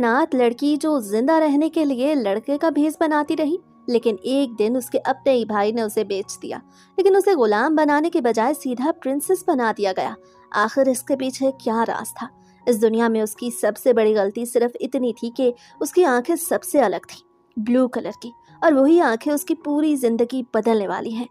अनाथ लड़की जो जिंदा रहने के लिए लड़के का भेष बनाती रही, लेकिन एक दिन उसके अपने ही भाई ने उसे बेच दिया। लेकिन उसे गुलाम बनाने के बजाय सीधा प्रिंसेस बना दिया गया। आखिर इसके पीछे क्या राज था? इस दुनिया में उसकी सबसे बड़ी गलती सिर्फ इतनी थी कि उसकी आंखें सबसे अलग थी, ब्लू कलर की, और वही आंखें उसकी पूरी जिंदगी बदलने वाली हैं।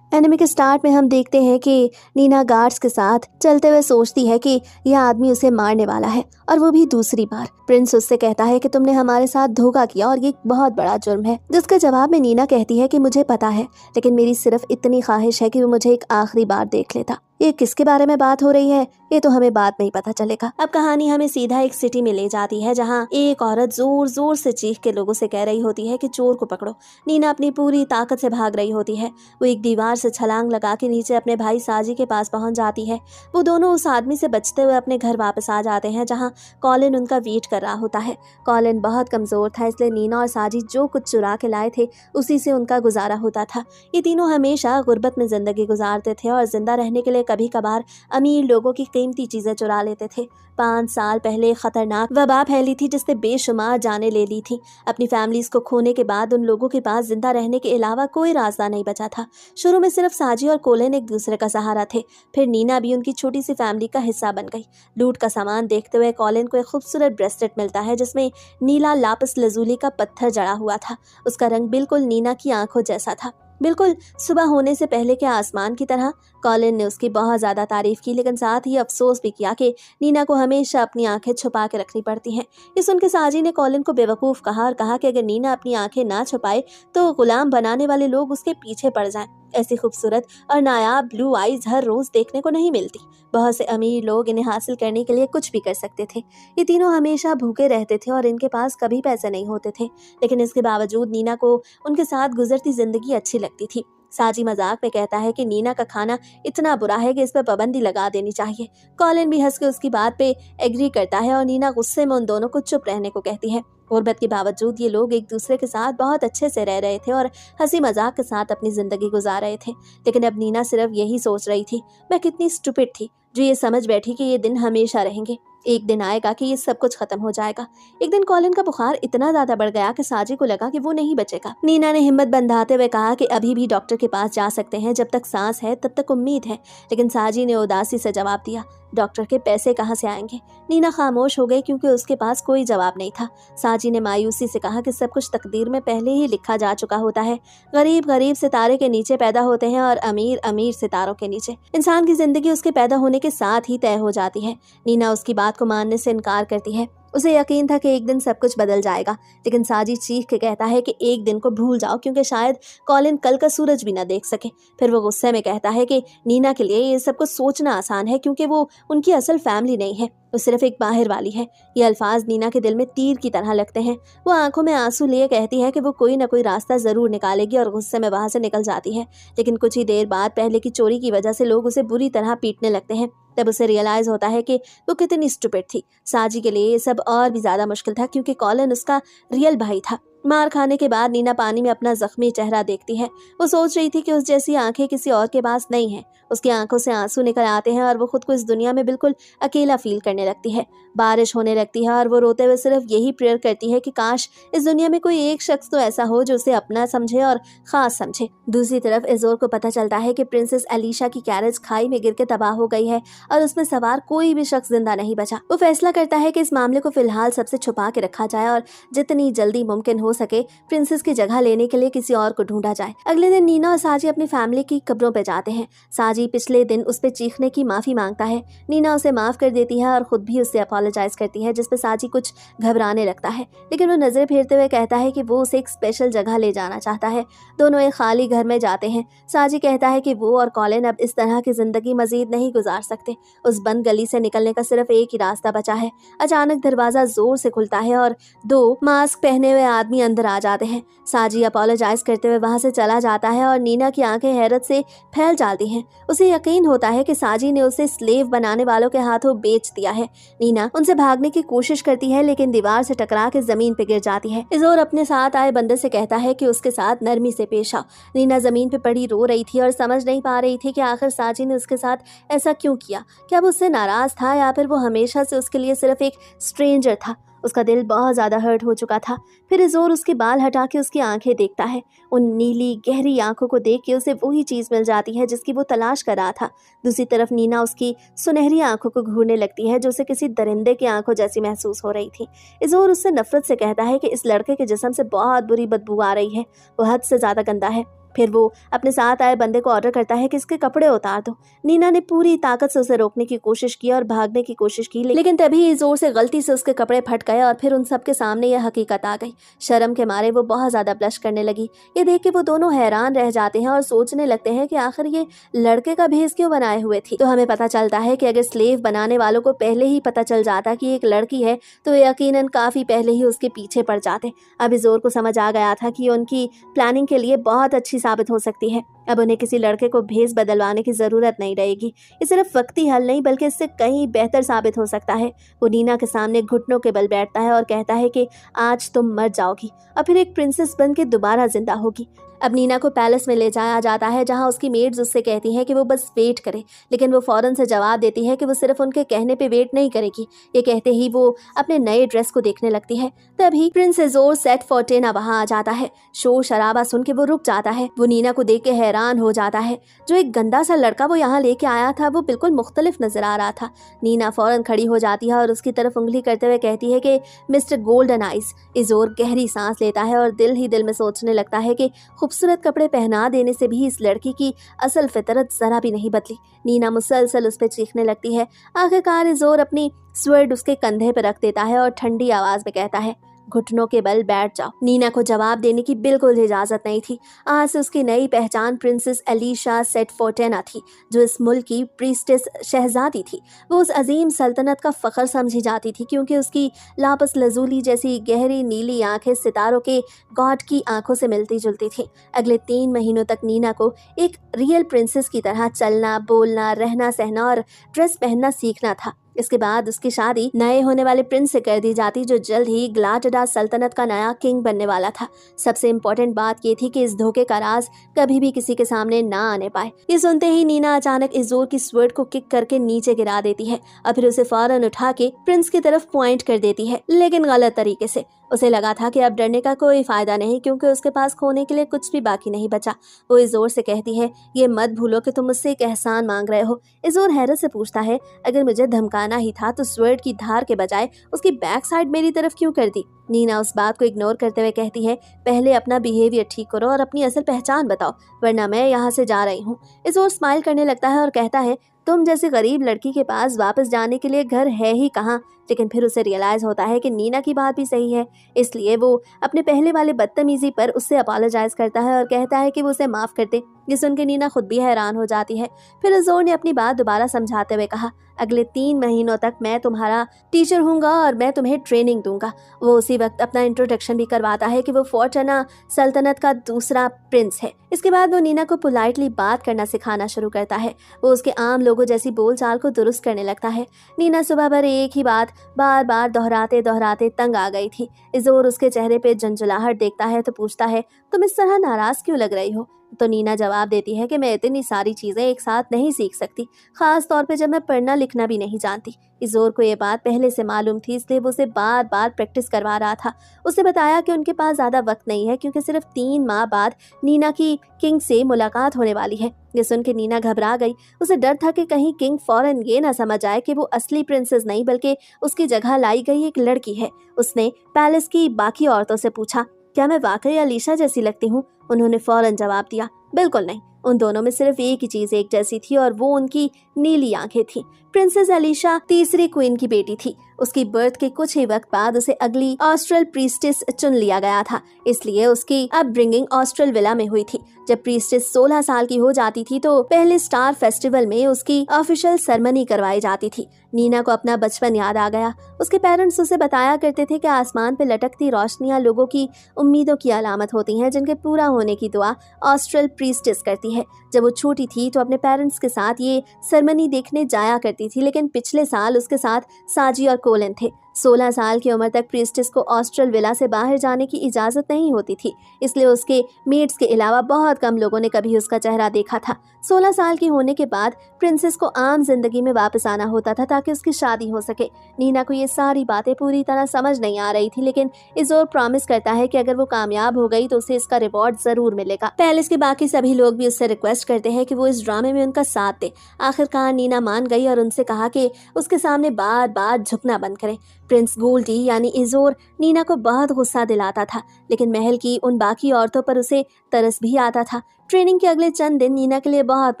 एनिमे के स्टार्ट में हम देखते हैं कि नीना गार्ड्स के साथ चलते हुए सोचती है कि यह आदमी उसे मारने वाला है, और वो भी दूसरी बार। प्रिंस उससे कहता है कि तुमने हमारे साथ धोखा किया और ये बहुत बड़ा जुर्म है, जिसके जवाब में नीना कहती है कि मुझे पता है, लेकिन मेरी सिर्फ इतनी ख्वाहिश है कि वो मुझे एक आखिरी बार देख लेता। ये किसके बारे में बात हो रही है ये तो हमें बाद में ही पता चलेगा। अब कहानी हमें सीधा एक सिटी में ले जाती है, जहाँ एक औरत जोर जोर से चीख के लोगों से कह रही होती है कि चोर को पकड़ो। नीना अपनी पूरी ताकत से भाग रही होती है। वो एक दीवार से छलांग लगा के नीचे अपने भाई साजी के पास पहुंच जाती है। वो दोनों उस आदमी से बचते हुए अपने घर वापस आ जाते हैं, जहाँ कॉलिन उनका वेट कर रहा होता है। कॉलिन बहुत कमजोर था, इसलिए नीना और साजी जो कुछ चुरा के लाए थे उसी से उनका गुजारा होता था। ये तीनों हमेशा गुर्बत में जिंदगी गुजारते थे और जिंदा रहने के लिए कभी कभार अमीर लोगों की कीमती चीजें चुरा लेते थे। 5 साल पहले खतरनाक वबा फैली थी जिसने बेशुमार जानें ले ली थी। अपनी फैमिलीज को खोने के बाद उन लोगों के पास जिंदा रहने के अलावा कोई रास्ता नहीं बचा था। शुरू में सिर्फ साजी और कोलिन एक दूसरे का सहारा थे, फिर नीना भी उनकी छोटी सी फैमिली का हिस्सा बन गई। लूट का सामान देखते हुए कॉलिन को एक खूबसूरत ब्रेसलेट मिलता है जिसमें नीला लापिस लजूली का पत्थर जड़ा हुआ था। उसका रंग बिल्कुल नीना की आंखों जैसा था, बिल्कुल सुबह होने से पहले के आसमान की तरह। कॉलिन ने उसकी बहुत ज्यादा तारीफ की, लेकिन साथ ही अफसोस भी किया कि नीना को हमेशा अपनी आंखें छुपा के रखनी पड़ती हैं। ये सुनकर साजी ने कॉलिन को बेवकूफ कहा और कहा कि अगर नीना अपनी आंखें ना छुपाए तो गुलाम बनाने वाले लोग उसके पीछे पड़ जाएं। ऐसी खूबसूरत और नायाब ब्लू आईज हर रोज देखने को नहीं मिलती। बहुत से अमीर लोग इन्हें हासिल करने के लिए कुछ भी कर सकते थे। ये तीनों हमेशा भूखे रहते थे और इनके पास कभी पैसे नहीं होते थे, लेकिन इसके बावजूद नीना को उनके साथ गुजरती जिंदगी अच्छी लगती थी। साजी मजाक में कहता है कि नीना का खाना इतना बुरा है कि इस पर पाबंदी लगा देनी चाहिए। कॉलिन भी हंस के उसकी बात पे एग्री करता है और नीना गुस्से में उन दोनों को चुप रहने को कहती है। गुर्बत के बावजूद ये लोग एक दूसरे के साथ बहुत अच्छे से रह रहे थे और हंसी मजाक के साथ अपनी जिंदगी गुजार रहे थे। लेकिन अब नीना सिर्फ यही सोच रही थी, मैं कितनी स्टूपिड थी जो ये समझ बैठी कि ये दिन हमेशा रहेंगे। एक दिन आएगा कि ये सब कुछ खत्म हो जाएगा। एक दिन कॉलिन का बुखार इतना ज्यादा बढ़ गया कि साजी को लगा कि वो नहीं बचेगा। नीना ने हिम्मत बंधाते हुए कहा कि अभी भी डॉक्टर के पास जा सकते हैं, जब तक सांस है तब तक उम्मीद है। लेकिन साजी ने उदासी से जवाब दिया, डॉक्टर के पैसे कहाँ से आएंगे? नीना खामोश हो गई क्योंकि उसके पास कोई जवाब नहीं था। साजी ने मायूसी से कहा कि सब कुछ तकदीर में पहले ही लिखा जा चुका होता है। गरीब गरीब सितारे के नीचे पैदा होते हैं और अमीर अमीर सितारों के नीचे। इंसान की जिंदगी उसके पैदा होने के साथ ही तय हो जाती है। नीना उसकी बात को मानने से इनकार करती है। उसे यकीन था कि एक दिन सब कुछ बदल जाएगा, लेकिन साजी चीख के कहता है कि एक दिन को भूल जाओ क्योंकि शायद कॉलिन कल का सूरज भी ना देख सके। फिर वो गुस्से में कहता है कि नीना के लिए ये सब कुछ सोचना आसान है क्योंकि वो उनकी असल फैमिली नहीं है, वो सिर्फ एक बाहर वाली है। ये अल्फाज नीना के दिल में तीर की तरह लगते हैं। वो आंखों में आंसू लिए कहती है कि वो कोई ना कोई रास्ता जरूर निकालेगी और गुस्से में वहां से निकल जाती है। लेकिन कुछ ही देर बाद पहले की चोरी की वजह से लोग उसे बुरी तरह पीटने लगते हैं। तब उसे रियलाइज होता है कि वो कितनी स्टूपिड थी। साजी के लिए ये सब और भी ज्यादा मुश्किल था क्योंकि कॉलिन उसका रियल भाई था। मार खाने के बाद नीना पानी में अपना जख्मी चेहरा देखती है। वो सोच रही थी कि उस जैसी आंखें किसी और के पास नहीं है। उसकी आंखों से आंसू निकल आते हैं और वो खुद को इस दुनिया में बिल्कुल अकेला फील करने लगती है। बारिश होने लगती है और वो रोते हुए सिर्फ यही प्रेयर करती है कि काश इस दुनिया में कोई एक शख्स तो ऐसा हो जो उसे अपना समझे और खास समझे। दूसरी तरफ इज़ोर को पता चलता है कि प्रिंसेस अलीशा की कैरेज खाई में गिर के तबाह हो गई है और उसमें सवार कोई भी शख्स जिंदा नहीं बचा। वो फैसला करता है कि इस मामले को फिलहाल सबसे छुपा के रखा जाए और जितनी जल्दी मुमकिन हो सके प्रिंसेस की जगह लेने के लिए किसी और को ढूंढा जाए। अगले दिन नीना और साजी अपनी फैमिली की कब्रों पे जाते हैं। साजी पिछले दिन उस पे चीखने की माफी मांगता है। नीना उसे माफ कर देती है और खुद भी उससे अपॉलोजाइज करती है, जिसपे साजी कुछ घबराने लगता है। लेकिन वो नजरें फेरते हुए कहता है कि वो उसे एक स्पेशल जगह ले जाना चाहता है। दोनों एक खाली घर में जाते हैं। साजी कहता है कि वो और कॉलिन अब इस तरह की जिंदगी मजीद नहीं गुजार सकते। उस बंद गली से निकलने का सिर्फ एक ही रास्ता बचा है। अचानक दरवाजा जोर से खुलता है और 2 मास्क पहने हुए आदमी अंदर आ जाते हैं। साजी अपॉलोजाइज करते हुए वहां से चला जाता है और नीना की आंखें हैरत से फैल जाती हैं। उसे यकीन होता है कि साजी ने उसे स्लेव बनाने वालों के हाथों बेच दिया है। नीना उनसे भागने की कोशिश करती है लेकिन दीवार से टकरा के जमीन पे गिर जाती है। इज़ोर अपने साथ आए बंदे से कहता है कि उसके साथ नरमी से पेश आओ। नीना जमीन पे पड़ी रो रही थी और समझ नहीं पा रही थी कि आखिर साजी ने उसके साथ ऐसा क्यों किया। क्या वो उससे नाराज था या फिर वो हमेशा से उसके लिए सिर्फ एक स्ट्रेंजर था। उसका दिल बहुत ज़्यादा हर्ट हो चुका था। फिर इज़ोर उसके बाल हटा के उसकी आंखें देखता है। उन नीली गहरी आंखों को देख के उसे वही चीज़ मिल जाती है जिसकी वो तलाश कर रहा था। दूसरी तरफ नीना उसकी सुनहरी आंखों को घूरने लगती है जो उसे किसी दरिंदे की आंखों जैसी महसूस हो रही थी। इज़ोर उससे नफरत से कहता है कि इस लड़के के जिस्म से बहुत बुरी बदबू आ रही है, वो हद से ज़्यादा गंदा है। फिर वो अपने साथ आए बंदे को ऑर्डर करता है कि इसके कपड़े उतार दो। नीना ने पूरी ताकत से उसे रोकने की कोशिश की और भागने की कोशिश की, लेकिन तभी जोर से गलती से उसके कपड़े फट गए और फिर उन सबके सामने यह हकीकत आ गई। शर्म के मारे वो बहुत ज्यादा ब्लश करने लगी। ये देख के वो दोनों हैरान रह जाते हैं और सोचने लगते हैं कि आखिर ये लड़के का भेष क्यों बनाए हुए थी। तो हमें पता चलता है कि अगर स्लेव बनाने वालों को पहले ही पता चल जाता कि एक लड़की है तो यकीनन काफी पहले ही उसके पीछे पड़ जाते। अब इज़ोर को समझ आ गया था कि उनकी प्लानिंग के लिए बहुत अच्छी साबित हो सकती है। अब उन्हें किसी लड़के को भेष बदलवाने की जरूरत नहीं रहेगी। ये सिर्फ वक्ती हल नहीं बल्कि इससे कहीं बेहतर साबित हो सकता है। वो नीना के सामने घुटनों के बल बैठता है और कहता है कि आज तुम मर जाओगी और फिर एक प्रिंसेस बन के दोबारा जिंदा होगी। अब नीना को पैलेस में ले जाया जाता है जहां उसकी मेड्स उससे कहती हैं कि वो बस वेट करे, लेकिन वो फौरन से जवाब देती है कि वो सिर्फ उनके कहने पे वेट नहीं करेगी। ये कहते ही वो अपने नए ड्रेस को देखने लगती है। तभी प्रिंस इज़ोर सेट फोर्टेना वहां आ जाता है। शोर शराबा सुन के वो रुक जाता है। वो नीना को देख के हैरान हो जाता है। जो एक गंदा सा लड़का वो यहाँ लेके आया था वो बिल्कुल मुख्तलिफ नजर आ रहा था। नीना फौरन खड़ी हो जाती है और उसकी तरफ उंगली करते हुए कहती है कि मिस्टर गोल्डन आइज। इज़ोर गहरी सांस लेता है और दिल ही दिल में सोचने लगता है कि खूबसूरत कपड़े पहना देने से भी इस लड़की की असल फितरत जरा भी नहीं बदली। नीना मुसलसल उस पर चीखने लगती है। आखिरकार इज़ोर अपनी स्वर्ड उसके कंधे पर रख देता है और ठंडी आवाज में कहता है, घुटनों के बल बैठ जाओ। नीना को जवाब देने की बिल्कुल इजाजत नहीं थी। आज से उसकी नई पहचान प्रिंसेस एलिशा सेट फोर्टेना थी, जो इस मुल्क की प्रीस्टेस शहजादी थी। वो उस अजीम सल्तनत का फख्र समझी जाती थी क्योंकि उसकी लापस लजूली जैसी गहरी नीली आंखें सितारों के गॉड की आंखों से मिलती जुलती थी। अगले 3 महीनों तक नीना को एक रियल प्रिंसेस की तरह चलना, बोलना, रहना, सहना और ड्रेस पहनना सीखना था। इसके बाद उसकी शादी नए होने वाले प्रिंस से कर दी जाती जो जल्द ही ग्लाटडा सल्तनत का नया किंग बनने वाला था। सबसे इम्पोर्टेंट बात ये थी कि इस धोखे का राज कभी भी किसी के सामने ना आने पाए। ये सुनते ही नीना अचानक इज़ोर की स्वर्ड को किक करके नीचे गिरा देती है और फिर उसे फौरन उठा के प्रिंस की तरफ पॉइंट कर देती है, लेकिन गलत तरीके से। उसे लगा था कि अब डरने का कोई फायदा नहीं क्योंकि उसके पास खोने के लिए कुछ भी बाकी नहीं बचा। वो इज़ोर से कहती है, ये मत भूलो कि तुम मुझसे एक एहसान मांग रहे हो। इज़ोर हैरत से पूछता है, अगर मुझे धमकाना ही था तो स्वर्ड की धार के बजाय उसकी बैक साइड मेरी तरफ क्यों कर दी? नीना उस बात को इग्नोर करते हुए कहती है, पहले अपना बिहेवियर ठीक करो और अपनी असल पहचान बताओ, वरना मैं यहाँ से जा रही हूँ। इज़ोर स्माइल करने लगता है और कहता है, तुम जैसी गरीब लड़की के पास वापस जाने के लिए घर है ही कहाँ। लेकिन फिर उसे रियलाइज होता है कि नीना की बात भी सही है, इसलिए वो अपने पहले वाले बदतमीजी पर उससे अपोलोजाइज करता है और कहता है कि वो उसे माफ कर दे। ये सुन के नीना खुद भी हैरान हो जाती है। फिर इज़ोर ने अपनी बात दोबारा समझाते हुए कहा, अगले 3 महीनों तक मैं तुम्हारा टीचर हूँगा और मैं तुम्हें ट्रेनिंग दूंगा। वो उसी वक्त अपना इंट्रोडक्शन भी करवाता है कि वो फोर्टेना सल्तनत का दूसरा प्रिंस है। इसके बाद वो नीना को पोलाइटली बात करना सिखाना शुरू करता है। वो उसके आम लोगों जैसी बोलचाल को दुरुस्त करने लगता है। नीना सुबह भर एक ही बात बार बार दोहराते दोहराते तंग आ गई थी। इज़ोर उसके चेहरे पे झंझलाहट देखता है तो पूछता है, तुम इस तरह नाराज क्यों लग रही हो? तो नीना जवाब देती है कि मैं इतनी सारी चीज़ें एक साथ नहीं सीख सकती, खास तौर पे जब मैं पढ़ना लिखना भी नहीं जानती। इज़ोर को ये बात पहले से मालूम थी, इसलिए वो उसे बार बार प्रैक्टिस करवा रहा था। उसे बताया कि उनके पास ज़्यादा वक्त नहीं है क्योंकि सिर्फ 3 माह बाद नीना की किंग से मुलाकात होने वाली है। ये सुन के नीना घबरा गई। उसे डर था कि कहीं किंग फौरन ये ना समझ आए कि वो असली प्रिंसेस नहीं बल्कि उसकी जगह लाई गई एक लड़की है। उसने पैलेस की बाकी औरतों से पूछा, क्या मैं वाकई अलीशा जैसी लगती हूँ? उन्होंने फौरन जवाब दिया, बिल्कुल नहीं। उन दोनों में सिर्फ एक ही चीज एक जैसी थी और वो उनकी नीली आंखें थीं। प्रिंसेस एलिशा तीसरी क्वीन की बेटी थी। उसकी बर्थ के कुछ ही वक्त बाद उसे अगली ऑस्ट्रल प्रीस्टेस चुन लिया गया था, इसलिए उसकी अपब्रिंगिंग ऑस्ट्रल विला में हुई थी। जब प्रीस्टेस 16 साल की हो जाती थी तो पहले स्टार फेस्टिवल में उसकी ऑफिशियल सेरेमनी करवाई जाती थी। नीना को अपना बचपन याद आ गया। उसके पेरेंट्स उसे बताया करते थे कि आसमान पे लटकती रोशनियां लोगों की उम्मीदों की अलामत होती हैं, जिनके पूरा होने की दुआ ऑस्ट्रल प्रीस्टेस करती है। जब वो छोटी थी तो अपने पेरेंट्स के साथ ये सेरेमनी देखने जाया करती थी, लेकिन पिछले साल उसके साथ साजी और कोलिन थे। 16 साल की उम्र तक प्रीस्टेस को ऑस्ट्रल विला से बाहर जाने की इजाज़त नहीं होती थी, इसलिए उसके मेट्स के अलावा बहुत कम लोगों ने कभी उसका चेहरा देखा था। 16 साल की होने के बाद प्रिंसेस को आम जिंदगी में वापस आना होता था ताकि उसकी शादी हो सके। नीना को ये सारी बातें पूरी तरह समझ नहीं आ रही थी, लेकिन इज़ोर प्रॉमिस करता है कि अगर वो कामयाब हो गई तो उसे इसका रिवॉर्ड ज़रूर मिलेगा। पैलेस के बाकी सभी लोग भी उससे रिक्वेस्ट करते हैं कि वो इस ड्रामे में उनका साथ दे। आखिरकार नीना मान गई और उनसे कहा कि उसके सामने बार बार झुकना बंद करें। प्रिंस गोल्डी यानी इज़ोर नीना को बहुत गुस्सा दिलाता था, लेकिन महल की उन बाकी औरतों पर उसे तरस भी आता था। ट्रेनिंग के अगले चंद दिन नीना के लिए बहुत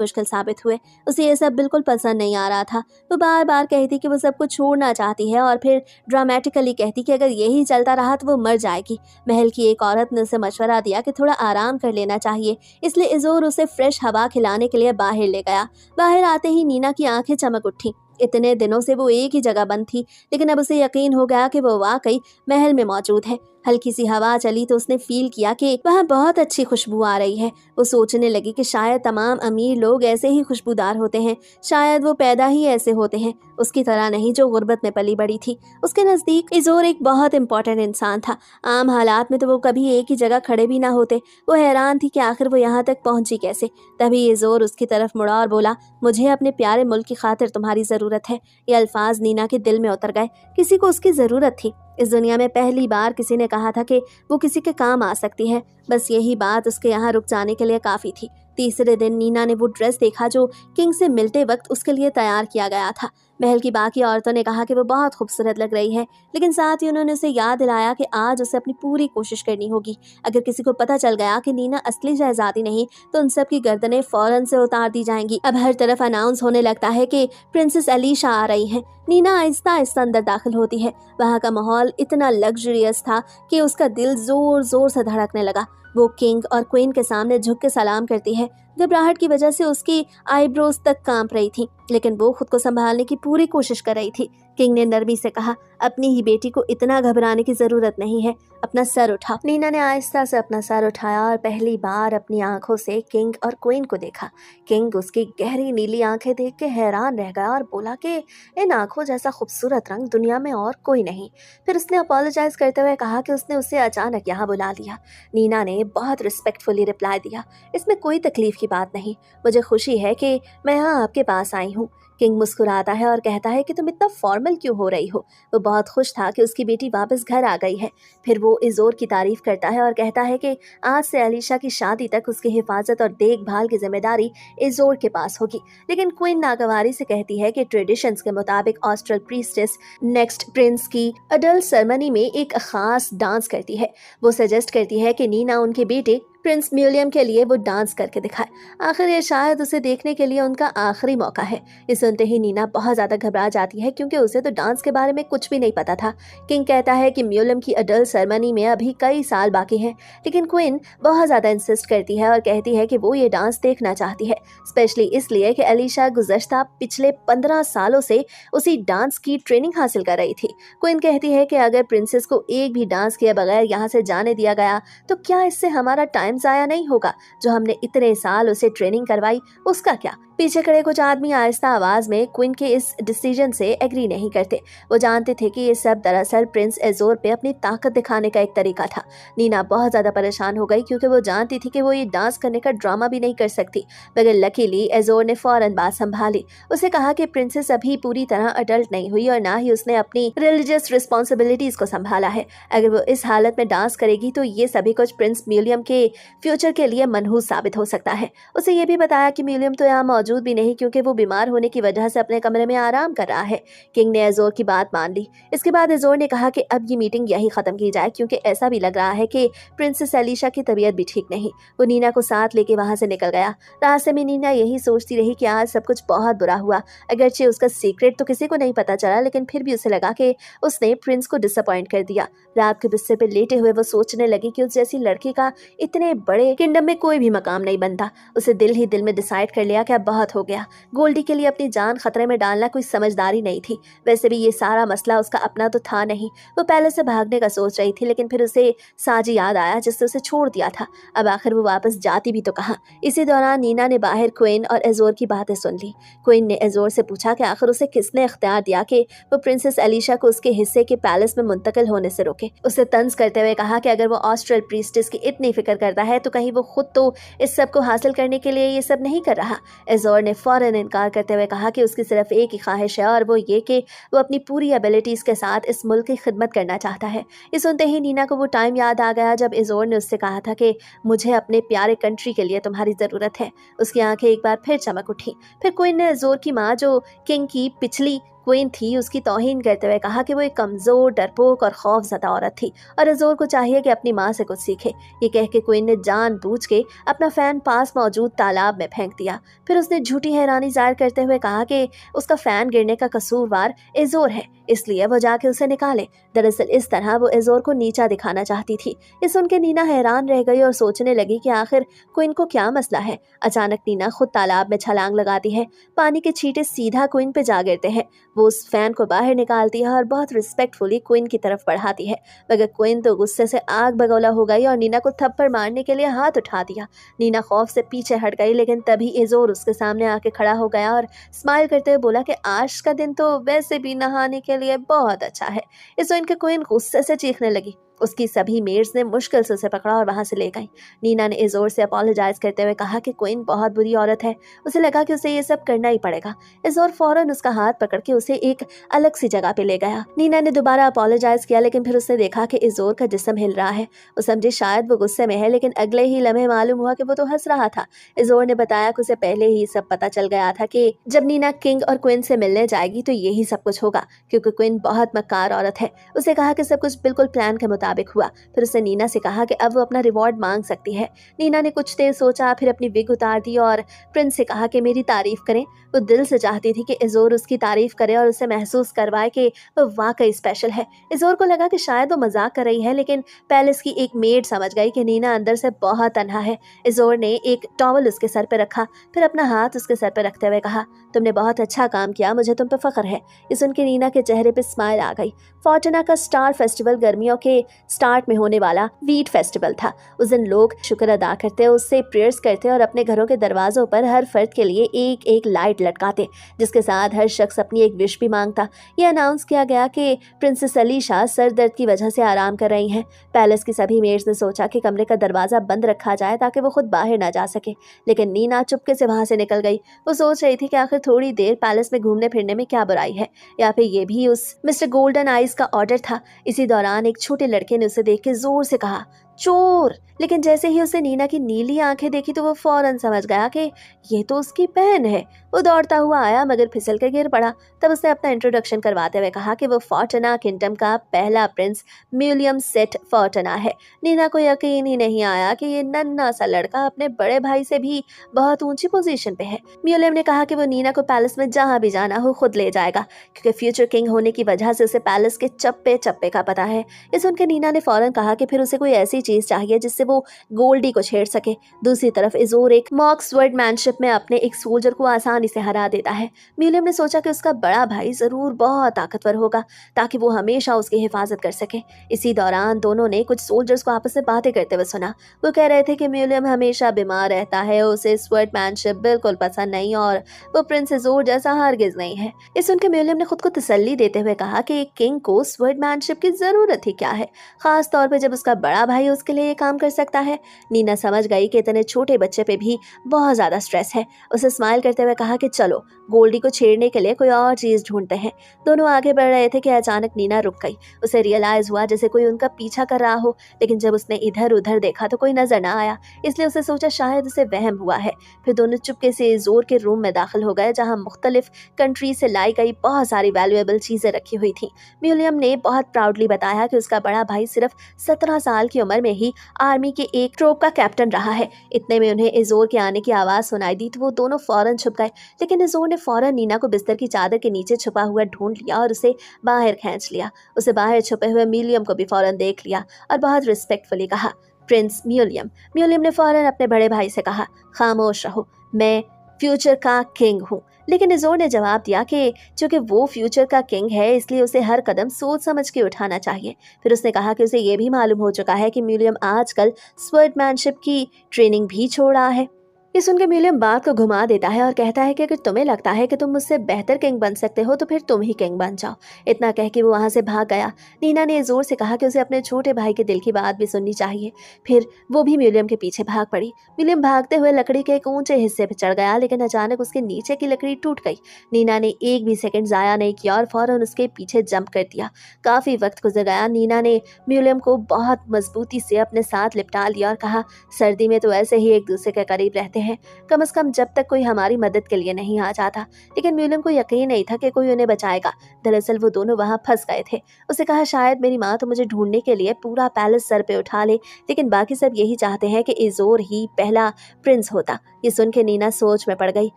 मुश्किल साबित हुए। उसे ये सब बिल्कुल पसंद नहीं आ रहा था। वो बार बार कहती कि वो सब कुछ छोड़ना चाहती है और फिर ड्रामेटिकली कहती कि अगर यही चलता रहा तो वो मर जाएगी। महल की एक औरत ने उसे मशवरा दिया कि थोड़ा आराम कर लेना चाहिए, इसलिए इज़ोर उसे फ्रेश हवा खिलाने के लिए बाहर ले गया। बाहर आते ही नीना की आंखें चमक उठी। इतने दिनों से वो एक ही जगह बंद थी, लेकिन अब उसे यकीन हो गया कि वो वाकई महल में मौजूद है। हल्की सी हवा चली तो उसने फील किया कि वहाँ बहुत अच्छी खुशबू आ रही है। वो सोचने लगी कि शायद तमाम अमीर लोग ऐसे ही खुशबूदार होते हैं, शायद वो पैदा ही ऐसे होते हैं, उसकी तरह नहीं जो गुर्बत में पली बड़ी थी। उसके नज़दीक इज़ोर एक बहुत इंपॉर्टेंट इंसान था। आम हालात में तो वो कभी एक ही जगह खड़े भी ना होते। वो हैरान थी कि आखिर वो यहाँ तक पहुंची कैसे। तभी इज़ोर उसकी तरफ मुड़ा और बोला, मुझे अपने प्यारे मुल्क की खातिर तुम्हारी ज़रूरत है। ये अल्फाज नीना के दिल में उतर गए। किसी को उसकी ज़रूरत थी। इस दुनिया में पहली बार किसी ने कहा था कि वो किसी के काम आ सकती है। बस यही बात उसके यहाँ रुक जाने के लिए काफ़ी थी। तीसरे दिन नीना ने वो ड्रेस देखा जो किंग से मिलते वक्त उसके लिए तैयार किया गया था। महल की बाकी औरतों ने कहा कि वो बहुत खूबसूरत लग रही है, लेकिन साथ ही उन्होंने उसे याद दिलाया कि आज उसे अपनी पूरी कोशिश करनी होगी। अगर किसी को पता चल गया कि नीना असली शहजादी नहीं तो उन सब की गर्दनें फौरन से उतार दी जाएंगी। अब हर तरफ अनाउंस होने लगता है कि प्रिंसेस अलीशा आ रही हैं। नीना आहिस्ता आहिस्ता अंदर दाखिल होती है। वहाँ का माहौल इतना लग्जरियस था कि उसका दिल जोर जोर से धड़कने लगा। वो किंग और क्वीन के सामने झुक के सलाम करती है। घबराहट की वजह से उसकी आईब्रोज तक कांप रही थी, लेकिन वो खुद को संभालने की पूरी कोशिश कर रही थी। किंग ने नरमी से कहा, अपनी ही बेटी को इतना घबराने की जरूरत नहीं है, अपना सर उठा। नीना ने आहिस्ता से अपना सर उठाया और पहली बार अपनी आंखों से किंग और क्वीन को देखा। किंग उसकी गहरी नीली आंखें देख के हैरान रह गया और बोला कि इन आंखों जैसा खूबसूरत रंग दुनिया में और कोई नहीं। फिर उसने अपोलोजाइज करते हुए कहा कि उसने उसे अचानक यहाँ बुला लिया। नीना ने बहुत रिस्पेक्टफुली रिप्लाई दिया, इसमें कोई तकलीफ की बात नहीं, मुझे खुशी है कि मैं यहाँ आपके पास आई हूँ। किंग मुस्कुराता है और कहता है कि तुम इतना फॉर्मल क्यों हो रही हो। वो बहुत खुश था कि उसकी बेटी वापस घर आ गई है। फिर वो इज़ोर की तारीफ करता है और कहता है कि आज से अलीशा की शादी तक उसकी हिफाजत और देखभाल की जिम्मेदारी इज़ोर के पास होगी। लेकिन क्वीन नागवारी से कहती है कि ट्रेडिशंस के मुताबिक ऑस्ट्रल प्रीस्टेस नेक्स्ट प्रिंस की अडल्ट सेरेमनी में एक खास डांस करती है। वो सजेस्ट करती है कि नीना उनके बेटे प्रिंस विलियम के लिए वो डांस करके दिखाए। आखिर ये शायद उसे देखने के लिए उनका आखिरी मौका है। ये सुनते ही नीना बहुत ज़्यादा घबरा जाती है क्योंकि उसे तो डांस के बारे में कुछ भी नहीं पता था। किंग कहता है कि विलियम की अडल्ट सेरेमनी में अभी कई साल बाकी हैं, लेकिन क्वीन बहुत ज़्यादा इंसिस्ट करती है और कहती है कि वो ये डांस देखना चाहती है, स्पेशली इसलिए कि अलीशा गुज़श्ता पिछले 15 सालों से उसी डांस की ट्रेनिंग हासिल कर रही थी। क्वीन कहती है कि अगर प्रिंसेस को एक भी डांस किए बगैर यहाँ से जाने दिया गया तो क्या इससे हमारा टाइम जाया नहीं होगा? जो हमने इतने साल उसे ट्रेनिंग करवाई उसका क्या? पीछे खड़े कुछ आदमी आहिस्ता आवाज में क्वीन के इस डिसीजन से एग्री नहीं करते। वो जानते थे कि ये सब दरअसल प्रिंस इज़ोर पे अपनी ताकत दिखाने का एक तरीका था। नीना बहुत ज्यादा परेशान हो गई क्योंकि वो जानती थी कि वो ये डांस करने का ड्रामा भी नहीं कर सकती, मगर लकीली इज़ोर ने फौरन बात संभाली। उसे कहा कि प्रिंसेस अभी पूरी तरह अडल्ट नहीं हुई और ना ही उसने अपनी रिलीजियस रिस्पॉन्सिबिलिटीज को संभाला है। अगर वो इस हालत में डांस करेगी तो ये सभी कुछ प्रिंस विलियम के फ्यूचर के लिए मनहूस साबित हो सकता है। उसे ये भी बताया कि विलियम तो यहाँ मौजूद भी नहीं क्योंकि वो बीमार होने की वजह से अपने कमरे में आराम कर रहा है। किंग ने इज़ोर की बात मान ली। इसके बाद इज़ोर ने कहा कि अब ये मीटिंग यही खत्म की जाए क्योंकि ऐसा भी लग रहा है कि प्रिंसेस अलीशा की तबीयत भी ठीक नहीं। वो नीना को साथ लेके वहां से निकल गया। रास्ते में नीना यही सोचती रही कि आज सब कुछ बहुत बुरा हुआ। अगरचे उसका सीक्रेट तो किसी को नहीं पता चला, लेकिन फिर भी उसे लगा कि उसने प्रिंस को डिसअपॉइंट कर दिया। रात के बिस्तर पर लेटे हुए वो सोचने लगी कि उस जैसी लड़की का इतने बड़े किंगडम में कोई भी मकाम नहीं बनता। उसे दिल ही दिल में डिसाइड कर लिया कि अब बहुत हो गया। गोल्डी के लिए अपनी जान खतरे में डालना कोई समझदारी नहीं थी। वैसे भी ये सारा मसला उसका अपना तो था नहीं। वो पैलेस से भागने का सोच रही थी, लेकिन फिर उसे साजी याद आया जिससे उसे छोड़ दिया था। अब आखिर वो वापस जाती भी तो कहाँ। इसी दौरान नीना ने बाहर क्वीन और एजोर की बातें सुन ली। क्वीन ने एजोर से पूछा कि आखिर उसे किसने इख्तियार दिया कि वो प्रिंसेस एलिशा को उसके हिस्से के पैलेस में मुंतकिल होने से रोके। उसे तंज करते हुए कहा कि अगर वो ऑस्ट्रल प्रीस्टेस की इतनी फिक्र करता है तो कहीं वो खुद तो इस सब को हासिल करने के लिए ये सब नहीं कर रहा। एजोर ने फौरन इनकार करते हुए कहा कि उसकी सिर्फ एक ही ख्वाहिश है और वो ये कि वो अपनी पूरी एबिलिटीज के साथ इस मुल्क की खिदमत करना चाहता है। ये सुनते ही नीना को वो टाइम याद आ गया जब एजोर ने उससे कहा था कि मुझे अपने प्यारे कंट्री के लिए तुम्हारी ज़रूरत है। उसकी आंखें एक बार फिर चमक उठी। फिर क्वीन ने एजोर की माँ, जो किंग की पिछली क्वीन थी, उसकी तौहीन करते हुए कहा कि वो एक कमज़ोर, डरपोक और खौफज़दा औरत थी और एजोर को चाहिए कि अपनी माँ से कुछ सीखे। ये कह के क्वीन ने जानबूझ के अपना फ़ैन पास मौजूद तालाब में फेंक दिया। फिर उसने झूठी हैरानी जाहिर करते हुए कहा कि उसका फ़ैन गिरने का कसूरवार एजोर है, इसलिए वो जाके उसे निकाले। दरअसल इस तरह वो एजोर को नीचा दिखाना चाहती थी। ये सुन के नीना हैरान रह गई और सोचने लगी कि आखिर क्वीन को क्या मसला है। अचानक नीना खुद तालाब में छलांग लगाती है। पानी के छींटे सीधा क्वीन पे जा गिरते हैं। वो उस फैन को बाहर निकालती है और बहुत रिस्पेक्टफुली क्वीन की तरफ बढ़ाती है, मगर क्वीन तो गुस्से से आग बगौला हो गई और नीना को थप्पड़ मारने के लिए हाथ उठा दिया। नीना खौफ से पीछे हट गई, लेकिन तभी एजोर उसके सामने आके खड़ा हो गया और स्माइल करते हुए बोला कि आज का दिन तो वैसे भी नहाने के लिए बहुत अच्छा है। इस सुन के क्वीन गुस्से से चीखने लगी। उसकी सभी मेड्स ने मुश्किल से उसे पकड़ा और वहां से ले गई। नीना ने एजोर से अपोलोजाइज करते हुए कहा कि क्वीन बहुत बुरी औरत है। उसे लगा कि उसे ये सब करना ही पड़ेगा। एजोर फौरन उसका हाथ पकड़ के उसे एक अलग सी जगह पे ले गया। नीना ने दोबारा अपोलोजाइज किया, लेकिन फिर उसने देखा कि एजोर का जिस्म हिल रहा है। वो समझी शायद वो गुस्से में है, लेकिन अगले ही लम्हे मालूम हुआ कि वो तो हंस रहा था। एजोर ने बताया कि उसे पहले ही सब पता चल गया था कि जब नीना किंग और क्वीन से मिलने जाएगी तो यही सब कुछ होगा, क्योंकि क्वीन बहुत मक्कार औरत है। उसे कहा कि सब कुछ बिल्कुल प्लान के मुताबिक हुआ। फिर उसने नीना से कहा कि अब वो अपना रिवॉर्ड मांग सकती है। नीना ने कुछ देर सोचा, फिर अपनी विग उतार दी और प्रिंस से कहा कि मेरी तारीफ करें। वो दिल से चाहती थी कि एजोर उसकी तारीफ करे और उसे महसूस करवाए कि वो वाकई स्पेशल है। एजोर को लगा कि शायद वो मजाक कर रही है, लेकिन पैलेस की एक मेड समझ गई कि नीना अंदर से बहुत तन्हा है। एजोर ने एक टॉवल उसके सर पर रखा, फिर अपना हाथ उसके सर पर रखते हुए कहा, तुमने बहुत अच्छा काम किया, मुझे तुम पे फख्र है। ये सुन के नीना के चेहरे पे स्माइल आ गई। फॉर्टुना का स्टार फेस्टिवल गर्मियों के स्टार्ट में होने वाला वीट फेस्टिवल था। उस दिन लोग शुक्र अदा करते, उससे प्रेयर्स करते और अपने घरों के दरवाजों पर हर फर्द के लिए एक एक लाइट लटकाते, जिसके साथ हर शख्स अपनी एक विश भी मांगता। यह अनाउंस किया गया कि प्रिंसेस एलिशा सर दर्द की वजह से आराम कर रही हैं। पैलेस की सभी मेड्स ने सोचा कि कमरे का दरवाजा बंद रखा जाए ताकि वो खुद बाहर ना जा सके, लेकिन नीना चुपके से वहां से निकल गई। वो सोच रही थी कि आखिर थोड़ी देर पैलेस में घूमने फिरने में क्या बुराई है, या फिर ये भी उस मिस्टर गोल्डन आइज का ऑर्डर था। इसी दौरान एक छोटे लड़के ने उसे देख के जोर से कहा, चोर। लेकिन जैसे ही उसे नीना की नीली आंखें देखी तो वो फौरन समझ गया कि ये तो उसकी बहन है। वो दौड़ता हुआ आया, मगर फिसल के गिर पड़ा। तब उसने अपना इंट्रोडक्शन करवाते हुए कहा कि वो फॉर्टुना किंगडम का पहला प्रिंस विलियम सेट फॉर्टुना है। नीना को यकीन ही नहीं आया कि ये नन्हा सा लड़का अपने बड़े भाई से भी बहुत ऊंची पोजीशन पे है। विलियम ने कहा कि वो नीना को पैलेस में जहां भी जाना हो खुद ले जाएगा, क्योंकि फ्यूचर किंग होने की वजह से उसे पैलेस के चप्पे चप्पे का पता है। ये सुनकर नीना ने फौरन कहा कि फिर उसे कोई ऐसी चीज चाहिए जिससे वो गोल्डी को छेड़ सके। दूसरी तरफ एजोर एक मॉक स्वर्डमैनशिप में अपने एक सोल्जर को आसानी से हरा देता है। विलियम ने सोचा कि उसका बड़ा भाई जरूर बहुत ताकतवर होगा ताकि वो हमेशा उसकी हिफाजत कर सके। इसी दौरान दोनों ने कुछ सोल्जर्स को आपस में बातें करते हुए सुना। वो कह रहे थे कि विलियम हमेशा बीमार रहता है, उसे स्वर्डमैनशिप बिल्कुल पसंद नहीं और वो प्रिंस एजोर जैसा हरगिज नहीं है। ये सुनकर विलियम ने खुद को तसल्ली देते हुए कहा कि एक किंग को स्वर्डमैनशिप की जरूरत ही क्या है, खास तौर पे जब उसका बड़ा भाई उसके लिए ये काम कर सकता है। नीना समझ गई कि इतने छोटे बच्चे पे भी बहुत ज्यादा स्ट्रेस है। उसे स्माइल करते हुए कहा कि चलो गोल्डी को छेड़ने के लिए कोई और चीज ढूंढते हैं। दोनों आगे बढ़ रहे थे कि अचानक नीना रुक गई। उसे रियलाइज हुआ जैसे कोई उनका पीछा कर रहा हो, लेकिन जब उसने इधर उधर देखा तो कोई नजर ना आया, इसलिए उसे सोचा शायद उसे वहम हुआ है। फिर दोनों चुपके से जोर के रूम में दाखिल हो गए, जहां मुख्तलिफ कंट्री से लाई गई बहुत सारी वैल्यूएबल चीजें रखी हुई थी। विलियम ने बहुत प्राउडली बताया कि उसका बड़ा भाई सिर्फ 17 साल की उम्र में ही आर्मी के एक ट्रोप का कैप्टन रहा है। इतने में उन्हें एजोर के आने की आवाज सुनाई दी तो वो दोनों फौरन छुप गए, लेकिन एजोर ने फौरन नीना को बिस्तर की चादर के नीचे छुपा हुआ ढूंढ लिया और उसे बाहर खींच लिया। उसे बाहर छुपे हुए विलियम को भी फौरन देख लिया और बहुत रिस्पेक्टफुली कहा, प्रिंस विलियम। विलियम ने फौरन अपने बड़े भाई से कहा, खामोश रहो, मैं फ्यूचर का किंग हूँ। लेकिन इज़ोर ने जवाब दिया कि चूंकि वो फ्यूचर का किंग है इसलिए उसे हर कदम सोच समझ के उठाना चाहिए। फिर उसने कहा कि उसे ये भी मालूम हो चुका है कि म्यूलियम आजकल स्वर्डमैनशिप की ट्रेनिंग भी छोड़ रहा है। ये सुन के विलियम बात को घुमा देता है और कहता है कि अगर तुम्हें लगता है कि तुम मुझसे बेहतर किंग बन सकते हो तो फिर तुम ही किंग बन जाओ। इतना कह के वो वहां से भाग गया। नीना ने जोर से कहा कि उसे अपने छोटे भाई के दिल की बात भी सुननी चाहिए। फिर वो भी विलियम के पीछे भाग पड़ी। विलियम भागते हुए लकड़ी के एक ऊंचे हिस्से पर चढ़ गया, लेकिन अचानक उसके नीचे की लकड़ी टूट गई। नीना ने एक भी सेकंड जाया नहीं किया और फौरन उसके पीछे जंप कर दिया। काफी वक्त गुजर गया। नीना ने विलियम को बहुत मजबूती से अपने साथ लिपटा लिया और कहा, सर्दी में तो ऐसे ही एक दूसरे के करीब रहते हैं, कम से कम जब तक कोई हमारी मदद के लिए नहीं आ जाता। लेकिन विलियम को यकीन नहीं था कि कोई उन्हें बचाएगा। दरअसल वो दोनों वहां फंस गए थे। उसे कहा, शायद मेरी माँ तो मुझे ढूंढने के लिए पूरा पैलेस सर पे उठा ले, लेकिन बाकी सब यही चाहते हैं कि इज़ोर ही पहला प्रिंस होता। ये सुन के नीना सोच में पड़ गई।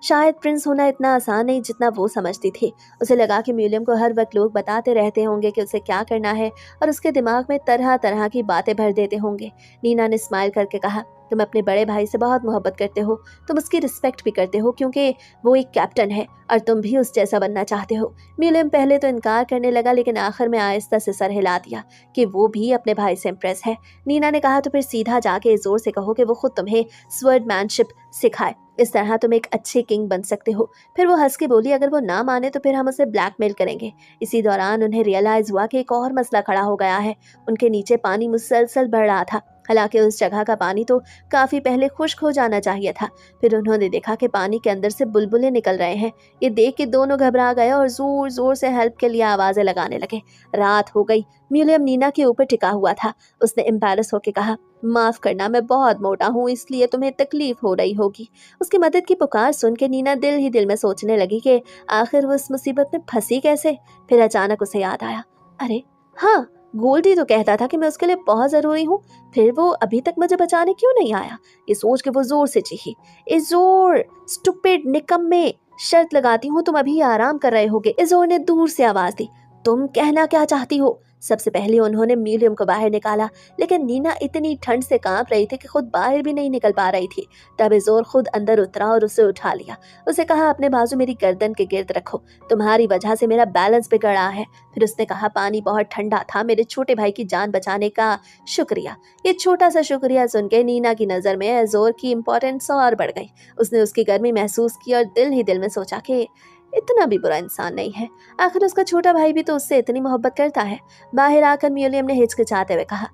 शायद प्रिंस होना इतना आसान नहीं जितना वो समझती थी। उसे लगा कि विलियम को हर वक्त लोग बताते रहते होंगे कि उसे क्या करना है और उसके दिमाग में तरह तरह की बातें भर देते होंगे। नीना ने स्माइल करके कहा, तुम अपने बड़े भाई से बहुत मोहब्बत करते हो, तुम उसकी रिस्पेक्ट भी करते हो क्योंकि वो एक कैप्टन है और तुम भी उस जैसा बनना चाहते हो। विलियम पहले तो इनकार करने लगा, लेकिन आखिर में आहिस्ता से सर हिला दिया कि वो भी अपने भाई से इम्प्रेस है। नीना ने कहा, तो फिर सीधा जाके जोर से कहो कि वो खुद तुम्हें स्वर्डमैनशिप सिखाए, इस तरह तुम एक अच्छे किंग बन सकते हो। फिर वो हंस के बोली, अगर वो ना माने तो फिर हम उसे ब्लैकमेल करेंगे। इसी दौरान उन्हें रियलाइज हुआ कि एक और मसला खड़ा हो गया है। उनके नीचे पानी मुसलसल बढ़ रहा था। हालांकि उस जगह का पानी तो काफी पहले खुश्क हो जाना चाहिए था। फिर उन्होंने देखा कि पानी के अंदर से बुलबुलें निकल रहे हैं। ये देख के दोनों घबरा गए और जोर जोर से हेल्प के लिए आवाजें लगाने लगे। रात हो गई। विलियम नीना के ऊपर टिका हुआ था। उसने एम्बैरस होकर कहा, माफ करना, मैं बहुत मोटा हूँ इसलिए तुम्हें तकलीफ हो रही होगी। उसकी मदद की पुकार सुन के नीना दिल ही दिल में सोचने लगी कि आखिर वो इस मुसीबत में फंसी कैसे। फिर अचानक उसे याद आया, अरे हाँ, गोल्डी तो कहता था कि मैं उसके लिए बहुत जरूरी हूँ, फिर वो अभी तक मुझे बचाने क्यों नहीं आया। ये सोच के वो जोर से चीखी, इज़ोर, स्टूपिड, निकम्मे, शर्त लगाती हूँ तुम अभी आराम कर रहे होगे। इज़ोर ने दूर से आवाज दी, तुम कहना क्या चाहती हो। सबसे पहले उन्होंने विलियम को बाहर निकाला, लेकिन नीना इतनी ठंड से कांप रही थी कि खुद बाहर भी नहीं निकल पा रही थी। तब इज़ोर खुद अंदर उतरा और उसे उठा लिया। उसे कहा, अपने बाजू मेरी गर्दन के गिर्द रखो, तुम्हारी वजह से मेरा बैलेंस बिगड़ रहा है। फिर उसने कहा, पानी बहुत ठंडा था, मेरे छोटे भाई की जान बचाने का शुक्रिया। ये छोटा सा शुक्रिया सुन के नीना की नजर में इज़ोर की इम्पोर्टेंस और बढ़ गई। उसने उसकी गर्मी महसूस की और दिल ही दिल में सोचा कि इतना भी बुरा इंसान नहीं है, आखिर उसका छोटा भाई भी तो उससे इतनी मोहब्बत करता है। बाहर आकर विलियम ने हिचकिचाते हुए कहा,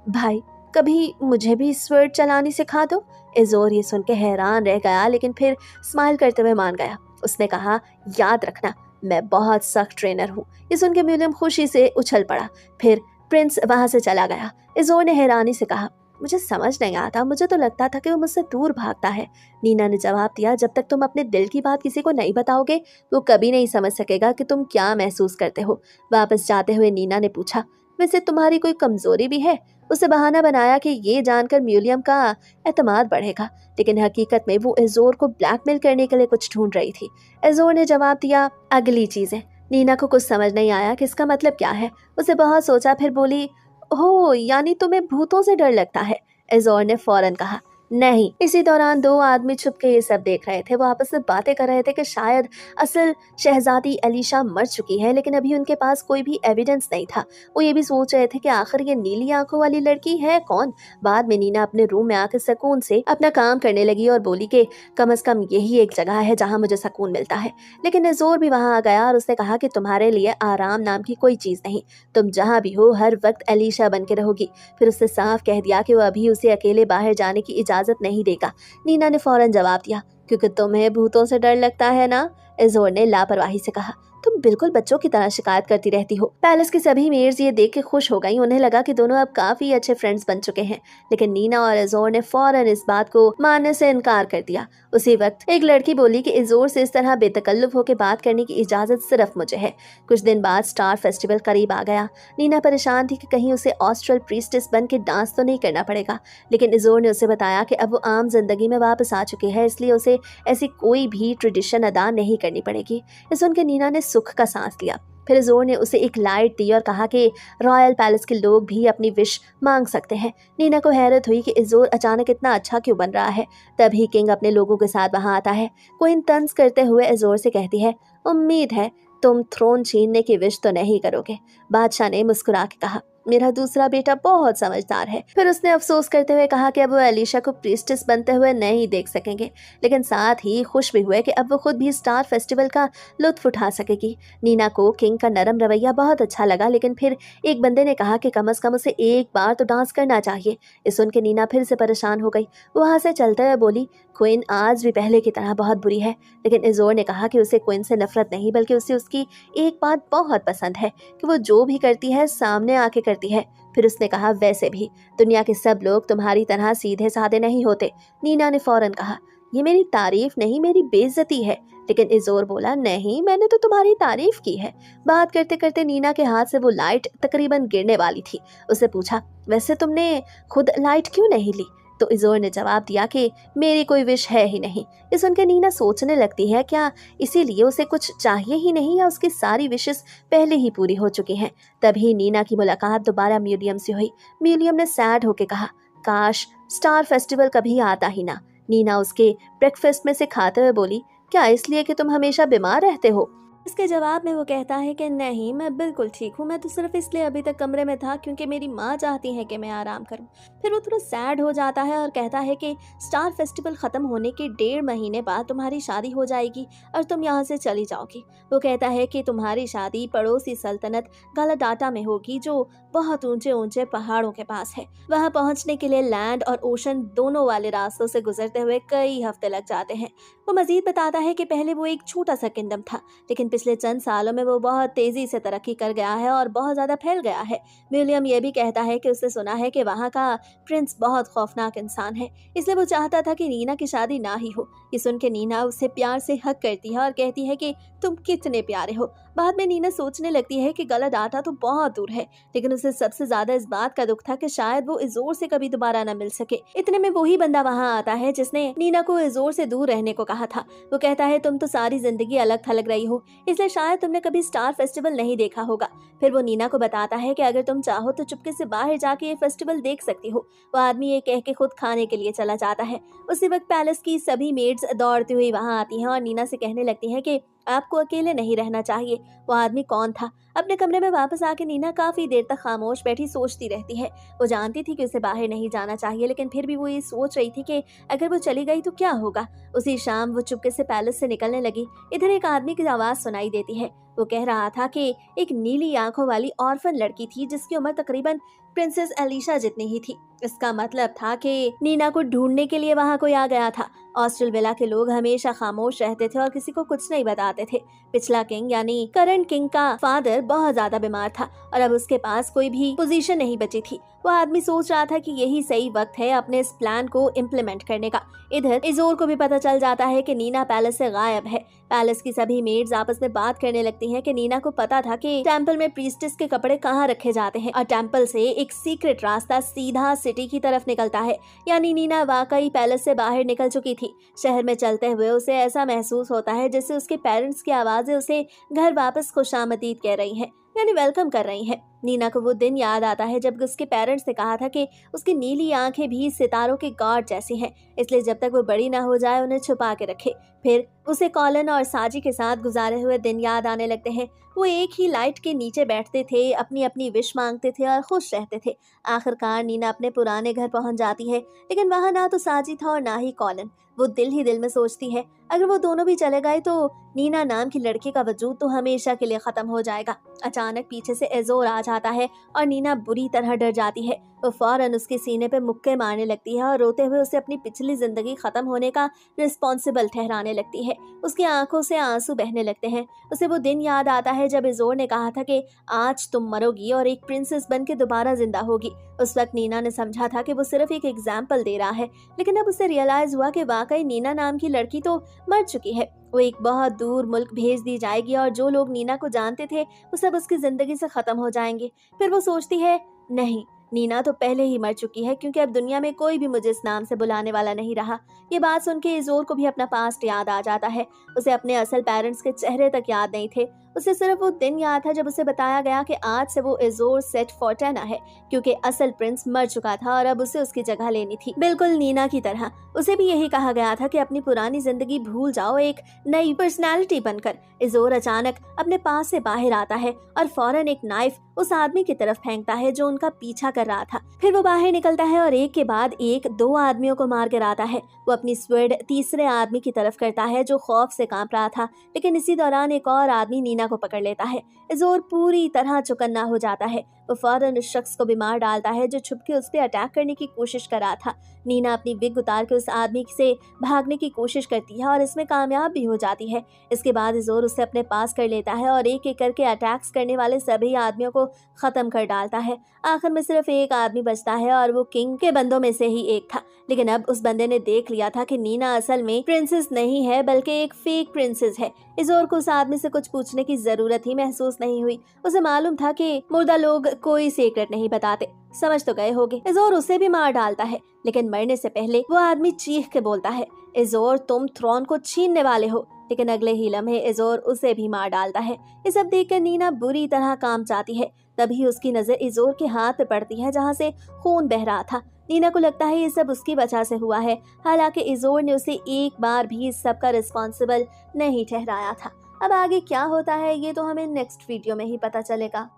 भाई कभी मुझे भी स्वर्ड चलानी सिखा दो। इज़ोर ये सुन के हैरान रह गया, लेकिन फिर स्माइल करते हुए मान गया। उसने कहा, याद रखना, मैं बहुत सख्त ट्रेनर हूँ। ये सुन के विलियम खुशी से उछल पड़ा। फिर प्रिंस वहां से चला गया। इज़ोर ने हैरानी से कहा, मुझे समझ नहीं आता, मुझे तो लगता था कि वो मुझसे दूर भागता है। नीना ने जवाब दिया, जब तक तुम अपने दिल की बात किसी को नहीं बताओगे वो कभी नहीं समझ सकेगा कि तुम क्या महसूस करते हो। वापस जाते हुए नीना ने पूछा, वैसे तुम्हारी कोई कमजोरी भी है। उसे बहाना बनाया कि ये जानकर विलियम का एतमाद बढ़ेगा, लेकिन हकीकत में वो इज़ोर को ब्लैकमेल करने के लिए कुछ ढूंढ रही थी। इज़ोर ने जवाब दिया, अगली चीजें। नीना को कुछ समझ नहीं आया कि इसका मतलब क्या है। उसे बहुत सोचा, फिर बोली, ओह, यानी तुम्हें भूतों से डर लगता है। इज़ोर ने फौरन कहा, नहीं। इसी दौरान दो आदमी छुप के ये सब देख रहे थे। वो आपस में बातें कर रहे थे कि शायद असल शहजादी अलीशा मर चुकी है, लेकिन अभी उनके पास कोई भी एविडेंस नहीं था। वो ये भी सोच रहे थे कि आखिर ये नीली आंखों वाली लड़की है कौन। बाद में नीना अपने रूम में आकर सुकून से अपना काम करने लगी और बोली कि कम से कम यही एक जगह है जहाँ मुझे सुकून मिलता है। लेकिन इज़ोर भी वहाँ आ गया और उसने कहा कि तुम्हारे लिए आराम नाम की कोई चीज़ नहीं, तुम जहाँ भी हो हर वक्त अलीशा बन के रहोगी। फिर उसने साफ कह दिया कि वो अभी उसे अकेले बाहर जाने की इजाजत नहीं देगा। नीना ने फौरन जवाब दिया, क्योंकि तुम्हें भूतों से डर लगता है ना। इज़ोर ने लापरवाही से कहा, तुम बिल्कुल बच्चों की तरह शिकायत करती रहती हो। पैलेस की सभी मेयर्स ये देख के खुश हो गई। उन्हें लगा कि दोनों अब काफी अच्छे फ्रेंड्स बन चुके हैं। लेकिन नीना और इज़ोर ने फौरन इस बात को मानने से इनकार कर दिया। उसी वक्त एक लड़की बोली कि इज़ोर से इस तरह बेतकल्लुफ होकर बात करने की इजाजत सिर्फ मुझे है। कुछ दिन बाद स्टार फेस्टिवल करीब आ गया। नीना परेशान थी कि कहीं उसे ऑस्ट्रल प्रीस्टेस बन के डांस तो नहीं करना पड़ेगा, लेकिन इज़ोर ने उसे बताया कि अब वो आम जिंदगी में वापस आ चुकी है, इसलिए उसे ऐसी कोई भी ट्रेडिशन अदा नहीं करनी पड़ेगी। इस सुन के नीना ने सुख का सांस लिया। फिर इज़ोर ने उसे एक लाइट दी और कहा कि रॉयल पैलेस के लोग भी अपनी विश मांग सकते हैं। नीना को हैरत हुई कि इज़ोर अचानक इतना अच्छा क्यों बन रहा है। तभी किंग अपने लोगों के साथ वहां आता है। क्वीन तंज करते हुए इज़ोर से कहती है, उम्मीद है तुम थ्रोन छीनने की विश तो नहीं करोगे। बादशाह ने मुस्कुरा के कहा, मेरा दूसरा बेटा बहुत समझदार है। फिर उसने अफसोस करते हुए कहा कि अब वो एलिशा को प्रीस्टेस बनते हुए नहीं देख सकेंगे, लेकिन साथ ही खुश भी हुए कि अब वो खुद भी स्टार फेस्टिवल का लुत्फ उठा सकेगी। नीना को किंग का नरम रवैया बहुत अच्छा लगा, लेकिन फिर एक बंदे ने कहा कि कम से कम उसे एक बार तो डांस करना चाहिए। ये सुन के नीना फिर से परेशान हो गई। वो वहां से चलते हुए बोली, क्वीन आज भी पहले की तरह बहुत बुरी है। लेकिन इज़ोर ने कहा कि उसे क्वीन से नफरत नहीं, बल्कि उसे उसकी एक बात बहुत पसंद है कि वो जो भी करती है सामने आके करती है। फिर उसने कहा, वैसे भी दुनिया के सब लोग तुम्हारी तरह सीधे साधे नहीं होते। नीना ने फौरन कहा, ये मेरी तारीफ नहीं, मेरी बेइज्जती है। लेकिन इज़ोर बोला, नहीं, मैंने तो तुम्हारी तारीफ की है। बात करते करते नीना के हाथ से वो लाइट तकरीबन गिरने वाली थी। उससे पूछा, वैसे तुमने खुद लाइट क्यों नहीं ली? तो इज़ोर ने जवाब दिया कि मेरी कोई विश है ही नहीं। ये सुनकर नीना सोचने लगती है, क्या इसीलिए उसे कुछ चाहिए ही नहीं, या उसकी सारी विशेस पहले ही पूरी हो चुकी हैं। तभी नीना की मुलाकात दोबारा म्यूजियम से हुई। म्यूजियम ने सैड होकर कहा, काश स्टार फेस्टिवल कभी आता ही ना। नीना उसके ब्रेकफास्ट में से खाते हुए बोली, क्या इसलिए कि तुम हमेशा बीमार रहते हो? इसके जवाब में वो कहता है कि नहीं, मैं बिल्कुल ठीक हूँ। मैं तो सिर्फ इसलिए अभी तक कमरे में था क्योंकि मेरी माँ चाहती है कि मैं आराम करूँ। फिर वो थोड़ा सैड हो जाता है और कहता है कि स्टार फेस्टिवल ख़त्म होने के 1.5 महीने बाद तुम्हारी शादी हो जाएगी और तुम यहाँ से चली जाओगी। वो कहता है कि तुम्हारी शादी पड़ोसी सल्तनत गलाडाटा में होगी, जो बहुत ऊंचे ऊंचे पहाड़ों के पास है। वहाँ पहुँचने के लिए लैंड और ओशन दोनों वाले रास्तों से गुजरते हुए कई हफ्ते लग जाते हैं। वो मजीद बताता है कि पहले वो एक छोटा सा किंगडम था, लेकिन पिछले चंद सालों में वो बहुत तेजी से तरक्की कर गया है और बहुत ज्यादा फैल गया है। विलियम ये भी कहता है कि उसने सुना है कि वहाँ का प्रिंस बहुत खौफनाक इंसान है, इसलिए वो चाहता था कि नीना की शादी ना ही हो। ये सुन के नीना उसे प्यार से हक करती है और कहती है कि तुम कितने प्यारे हो। बाद में नीना सोचने लगती है कि गलाडाटा तो बहुत दूर है, लेकिन उसे सबसे ज्यादा इस बात का दुख था कि शायद वो इज़ोर से कभी दोबारा न मिल सके। इतने में वही बंदा वहाँ आता है जिसने नीना को इज़ोर से दूर रहने को कहा था। वो कहता है, तुम तो सारी जिंदगी अलग थलग रही हो, इसलिए शायद तुमने कभी स्टार फेस्टिवल नहीं देखा होगा। फिर वो नीना को बताता है कि अगर तुम चाहो तो चुपके से बाहर जाके ये फेस्टिवल देख सकती हो। वो आदमी ये कह के खुद खाने के लिए चला जाता है। उसी वक्त पैलेस की सभी मेड्स दौड़ती हुई वहां आती हैं और नीना से कहने लगती हैं कि आपको अकेले नहीं रहना चाहिए। वो आदमी कौन था? अपने कमरे में वापस आके नीना काफी देर तक खामोश बैठी सोचती रहती है। वो जानती थी कि उसे बाहर नहीं जाना चाहिए, लेकिन फिर भी वो ये सोच रही थी कि अगर वो चली गई तो क्या होगा। उसी शाम वो चुपके से पैलेस से निकलने लगी। इधर एक आदमी की आवाज सुनाई देती है। वो कह रहा था कि एक नीली आंखों वाली ऑर्फन लड़की थी जिसकी उम्र तकरीबन प्रिंसेस एलिशा जितनी ही थी। इसका मतलब था कि नीना को ढूंढने के लिए वहां कोई आ गया था। ऑस्ट्रेल विला के लोग हमेशा खामोश रहते थे और किसी को कुछ नहीं बताते थे। पिछला किंग यानी करंट किंग का फादर बहुत ज्यादा बीमार था और अब उसके पास कोई भी पोजीशन नहीं बची थी। वो आदमी सोच रहा था कि यही सही वक्त है अपने इस प्लान को इम्प्लीमेंट करने का। इधर इज़ोर को भी पता चल जाता है कि नीना पैलेस से गायब है। पैलेस की सभी मेड्स आपस में बात करने लगती हैं कि नीना को पता था कि टेंपल में प्रीस्टेस के कपड़े कहाँ रखे जाते हैं और टेंपल से एक सीक्रेट रास्ता सीधा सिटी की तरफ निकलता है। यानी नीना वाकई पैलेस से बाहर निकल चुकी थी। शहर में चलते हुए उसे ऐसा महसूस होता है जैसे उसके पेरेंट्स की आवाजें उसे घर वापस खुशामदीद कह रही हैं, यानी वेलकम कर रही हैं। नीना को वो दिन याद आता है जब उसके पेरेंट्स ने कहा था कि उसकी नीली आंखें भी सितारों के गार्ड जैसी हैं, इसलिए जब तक वो बड़ी ना हो जाए उन्हें छुपा के रखे। फिर उसे कॉलन और साजी के साथ गुजारे हुए दिन याद आने लगते हैं। वो एक ही लाइट के नीचे बैठते थे, अपनी अपनी विश मांगते थे और खुश रहते थे। आखिरकार नीना अपने पुराने घर पहुंच जाती है, लेकिन वहां ना तो साजी था और ना ही कॉलन। वो दिल ही दिल में सोचती है, अगर वो दोनों भी चले गए तो नीना नाम की लड़की का वजूद तो हमेशा के लिए खत्म हो जाएगा। अचानक पीछे से इज़ोर आ जाता है और नीना बुरी तरह डर जाती है। वो फौरन उसके सीने पे मुक्के मारने लगती है और रोते हुए उसे अपनी पिछली जिंदगी खत्म होने का रिस्पॉन्सिबल ठहराने लगती है। उसकी आंखों से आंसू बहने लगते हैं। उसे वो दिन याद आता है जब इज़ोर ने कहा था कि आज तुम मरोगी और एक प्रिंसेस बन के दोबारा जिंदा होगी। उस वक्त नीना ने समझा था कि वो सिर्फ एक एग्जाम्पल दे रहा है, लेकिन अब उसे रियलाइज हुआ कि वाकई नीना नाम की लड़की तो मर चुकी है। वो एक बहुत दूर मुल्क भेज दी जाएगी और जो लोग नीना को जानते थे वो सब उसकी जिंदगी से खत्म हो जाएंगे। फिर वो सोचती है, नहीं, नीना तो पहले ही मर चुकी है, क्योंकि अब दुनिया में कोई भी मुझे इस नाम से बुलाने वाला नहीं रहा। ये बात सुन के इज़ोर को भी अपना पास्ट याद आ जाता है। उसे अपने असल पेरेंट्स के चेहरे तक याद नहीं थे। उसे सिर्फ वो दिन याद था जब उसे बताया गया कि आज से वो इज़ोर सेट फोर्टेना है, क्योंकि असल प्रिंस मर चुका था और अब उसे उसकी जगह लेनी थी, बिल्कुल नीना की तरह। उसे भी यही कहा गया था कि अपनी पुरानी जिंदगी भूल जाओ एक नई पर्सनैलिटी बनकर। इज़ोर अचानक अपने पास से बाहर आता है और फौरन एक नाइफ उस आदमी की तरफ फेंकता है जो उनका पीछा कर रहा था। फिर वो बाहर निकलता है और एक के बाद एक 2 आदमियों को मार कर आता है। वो अपनी स्वर्ड तीसरे आदमी की तरफ करता है जो खौफ से कांप रहा था, लेकिन इसी दौरान एक और आदमी नीना को पकड़ लेता है। इज़ोर पूरी तरह चौकन्ना हो जाता है। वो फौरन उस शख्स को भी मार डालता है जो छुप के उस पर अटैक करने की कोशिश कर रहा था। नीना अपनी विग उतार के उस आदमी से भागने की कोशिश करती है और इसमें कामयाब भी हो जाती है। इसके बाद इज़ोर उसे अपने पास कर लेता है और एक एक करके अटैक्स करने वाले सभी आदमियों को खत्म कर डालता है। आखिर में सिर्फ एक आदमी बचता है और वो किंग के बंदों में से ही एक था। लेकिन अब उस बंदे ने देख लिया था कि नीना असल में प्रिंसेस नहीं है बल्कि एक फेक प्रिंसेस है। इज़ोर को उस आदमी से कुछ पूछने की जरूरत ही महसूस नहीं हुई। उसे मालूम था कि मुर्दा लोग कोई सीक्रेट नहीं बताते। समझ तो गए होगे। इज़ोर उसे भी मार डालता है, लेकिन मरने से पहले वो आदमी चीख के बोलता है, इज़ोर तुम थ्रोन को छीनने वाले हो। लेकिन अगले ही लम्हे इज़ोर उसे भी मार डालता है। ये सब देखकर नीना बुरी तरह काम जाती है। तभी उसकी नजर इज़ोर के हाथ पे पड़ती है जहाँ से खून बह रहा था। नीना को लगता है ये सब उसकी वजह से हुआ है, हालांकि इज़ोर ने उसे एक बार भी इस सब का रिस्पॉन्सिबल नहीं ठहराया था। अब आगे क्या होता है ये तो हमें नेक्स्ट वीडियो में ही पता चलेगा।